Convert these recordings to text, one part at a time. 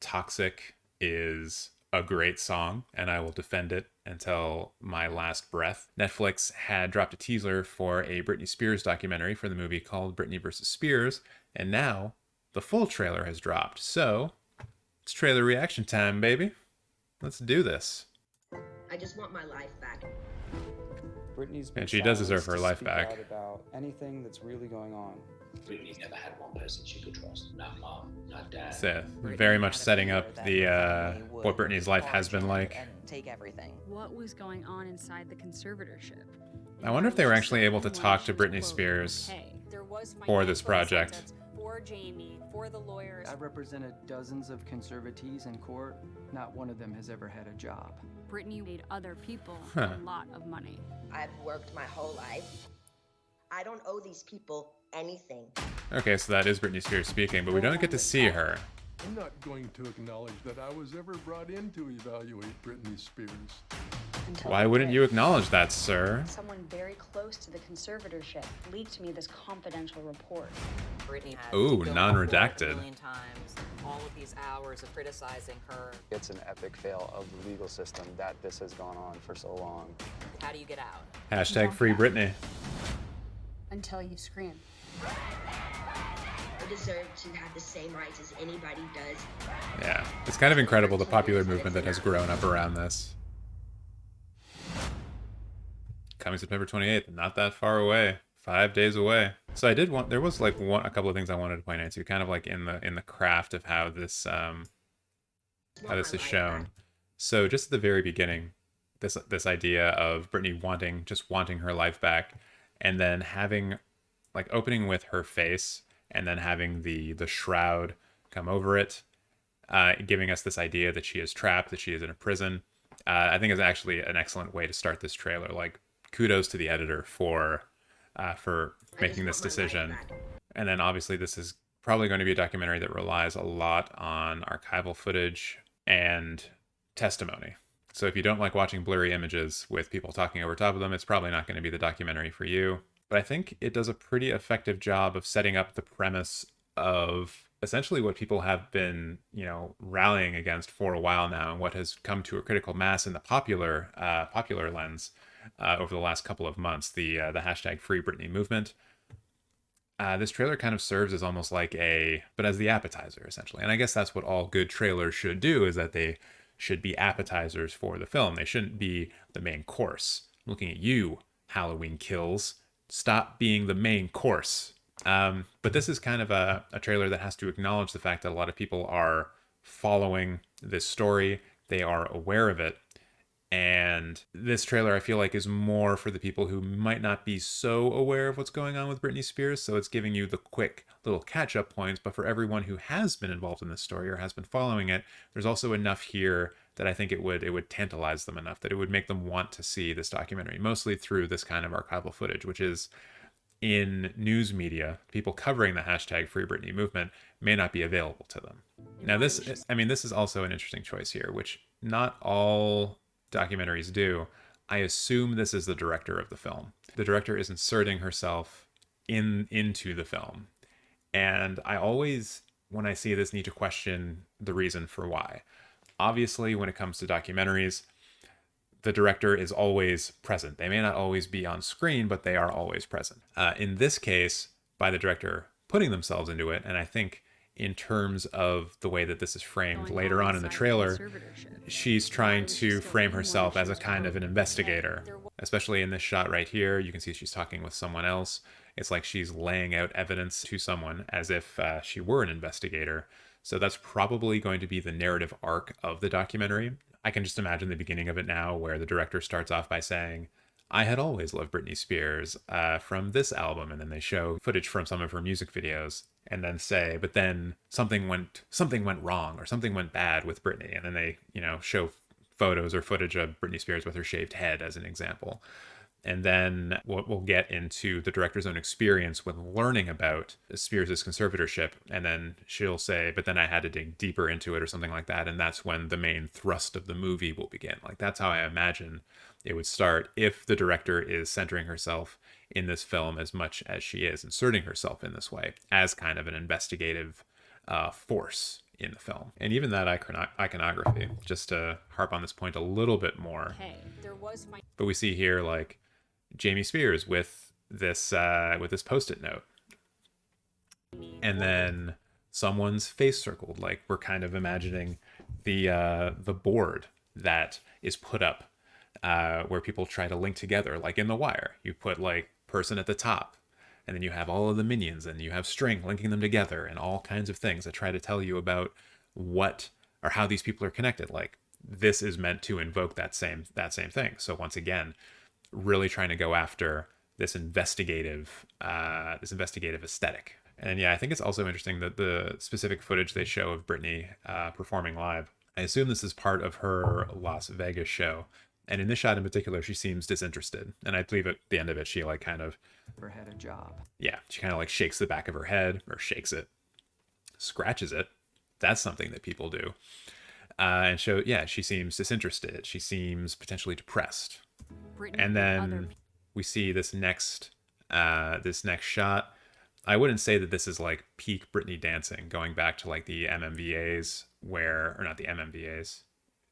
Toxic is a great song, and I will defend it until my last breath. Netflix had dropped a teaser for a Britney Spears documentary for the movie called Britney vs. Spears, and now the full trailer has dropped. So it's trailer reaction time, baby. Let's do this. I just want my life back. Britney's been And she does deserve silenced her to life speak back. out about anything that's really going on. Britney never had one person she could trust. Not mom, not dad. So very much setting up the what Britney's life has been like. And take everything. What was going on inside the conservatorship? I wonder if they were actually able to talk to Britney Spears for this project. For Jamie, for the lawyers. I've represented dozens of conservatees in court. Not one of them has ever had a job. Britney made other people a lot of money. I've worked my whole life. I don't owe these people anything. Okay, so that is Britney Spears speaking, but we don't get to see her. I'm not going to acknowledge that I was ever brought in to evaluate Britney Spears. Why wouldn't you acknowledge that, sir? Someone very close to the conservatorship leaked me this confidential report. Britney had Ooh, to go non-redacted. a million times. All of these hours of criticizing her. It's an epic fail of the legal system that this has gone on for so long. How do you get out? Hashtag free Britney. Until you scream. I deserve to have the same rights as anybody does. Yeah, it's kind of incredible the popular movement that has grown up around this. Coming September 28th, not that far away. 5 days away. So I did want, there was like a couple of things I wanted to point out to, kind of like in the craft of how this is shown. So just at the very beginning, this idea of Britney wanting her life back, and then having like opening with her face, and then having the shroud come over it, giving us this idea that she is trapped, that she is in a prison. I think is actually an excellent way to start this trailer. Like, kudos to the editor for making this decision. And then obviously this is probably going to be a documentary that relies a lot on archival footage and testimony. So if you don't like watching blurry images with people talking over top of them, it's probably not going to be the documentary for you. But I think it does a pretty effective job of setting up the premise of essentially what people have been, rallying against for a while now, and what has come to a critical mass in the popular lens over the last couple of months, the hashtag Free Britney movement. This trailer kind of serves as almost like as the appetizer, essentially. And I guess that's what all good trailers should do, is that they should be appetizers for the film. They shouldn't be the main course. I'm looking at you, Halloween Kills. Stop being the main course. But this is kind of a trailer that has to acknowledge the fact that a lot of people are following this story. They are aware of it. And this trailer, I feel like, is more for the people who might not be so aware of what's going on with Britney Spears. So it's giving you the quick little catch-up points. But for everyone who has been involved in this story or has been following it, there's also enough here that I think it would tantalize them enough that it would make them want to see this documentary, mostly through this kind of archival footage, which is in news media, people covering the hashtag Free Britney movement may not be available to them. Now this is also an interesting choice here, which not all documentaries do. I assume this is the director of the film. The director is inserting herself into the film. And I always, when I see this, need to question the reason for why. Obviously, when it comes to documentaries, the director is always present. They may not always be on screen, but they are always present. In this case, by the director putting themselves into it, and I think in terms of the way that this is framed later on in the trailer, she's trying to frame herself as a kind of an investigator. Especially in this shot right here, you can see she's talking with someone else. It's like she's laying out evidence to someone as if she were an investigator. So that's probably going to be the narrative arc of the documentary. I can just imagine the beginning of it now, where the director starts off by saying, "I had always loved Britney Spears from this album," and then they show footage from some of her music videos, and then say, "But then something went wrong, or something went bad with Britney," and then they show photos or footage of Britney Spears with her shaved head as an example. And then we'll get into the director's own experience with learning about Spears' conservatorship. And then she'll say, "But then I had to dig deeper into it," or something like that. And that's when the main thrust of the movie will begin. Like, that's how I imagine it would start if the director is centering herself in this film as much as she is, inserting herself in this way as kind of an investigative force in the film. And even that iconography, just to harp on this point a little bit more. Hey, there was my But we see here like Jamie Spears with this post-it note. And then someone's face circled, like we're kind of imagining the board that is put up where people try to link together, like in The Wire. You put like person at the top, and then you have all of the minions, and you have string linking them together, and all kinds of things that try to tell you about what or how these people are connected. Like this is meant to invoke that same thing. So once again, really trying to go after this investigative aesthetic. And yeah, I think it's also interesting that the specific footage they show of Britney performing live, I assume this is part of her Las Vegas show. And in this shot in particular, she seems disinterested. And I believe at the end of it, she like kind of Ever had a job. yeah, she kind of like shakes the back of her head, or shakes it, scratches it. That's something that people do. And she seems disinterested. She seems potentially depressed. Britney And then we see this next shot. I wouldn't say that this is like peak Britney dancing, going back to like the MMVAs or not the MMVAs,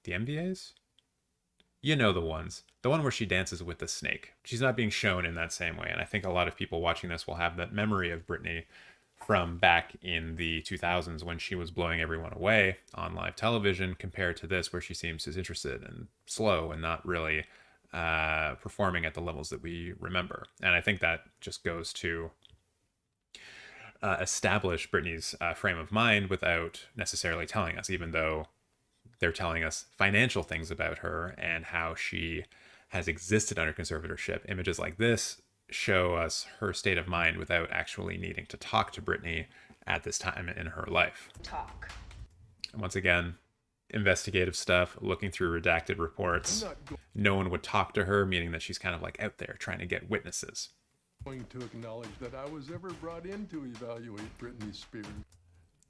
the MVAs? You know the ones. The one where she dances with the snake. She's not being shown in that same way. And I think a lot of people watching this will have that memory of Britney from back in the 2000s when she was blowing everyone away on live television, compared to this where she seems disinterested and slow and not really performing at the levels that we remember. And I think that just goes to establish Britney's frame of mind without necessarily telling us, even though they're telling us financial things about her and how she has existed under conservatorship. Images like this show us her state of mind without actually needing to talk to Britney at this time in her life. Talk. And once again, investigative stuff, looking through redacted reports. No one would talk to her, meaning that she's kind of like out there trying to get witnesses. Going to acknowledge that I was ever brought in to evaluate Britney Spears.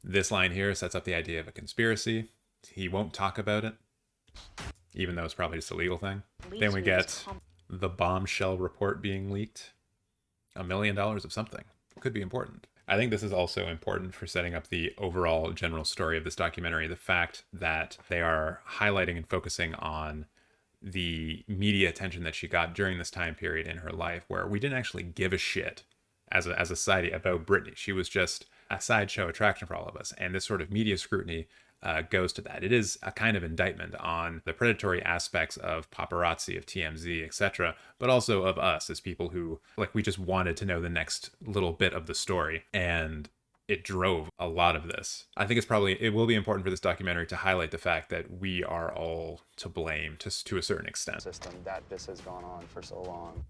This line here sets up the idea of a conspiracy. He won't talk about it, even though it's probably just a legal thing. Then we get the bombshell report being leaked. $1 million of something. Could be important. I think this is also important for setting up the overall general story of this documentary. The fact that they are highlighting and focusing on the media attention that she got during this time period in her life, where we didn't actually give a shit as a society about Britney. She was just a sideshow attraction for all of us. And this sort of media scrutiny goes to that. It is a kind of indictment on the predatory aspects of paparazzi, of TMZ, etc., but also of us as people who, like, we just wanted to know the next little bit of the story, and it drove a lot of this. I think it will be important for this documentary to highlight the fact that we are all to blame to a certain extent. System that this has gone on for so long.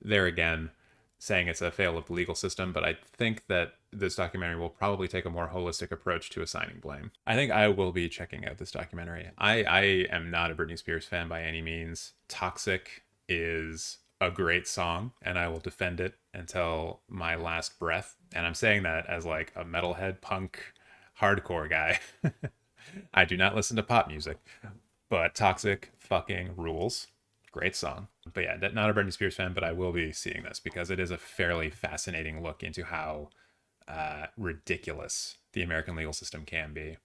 There again, saying it's a fail of the legal system, but I think that this documentary will probably take a more holistic approach to assigning blame. I think I will be checking out this documentary. I am not a Britney Spears fan by any means. Toxic is a great song, and I will defend it until my last breath. And I'm saying that as like a metalhead punk hardcore guy. I do not listen to pop music, but Toxic fucking rules. Great song. But yeah, not a Britney Spears fan, but I will be seeing this because it is a fairly fascinating look into how ridiculous the American legal system can be.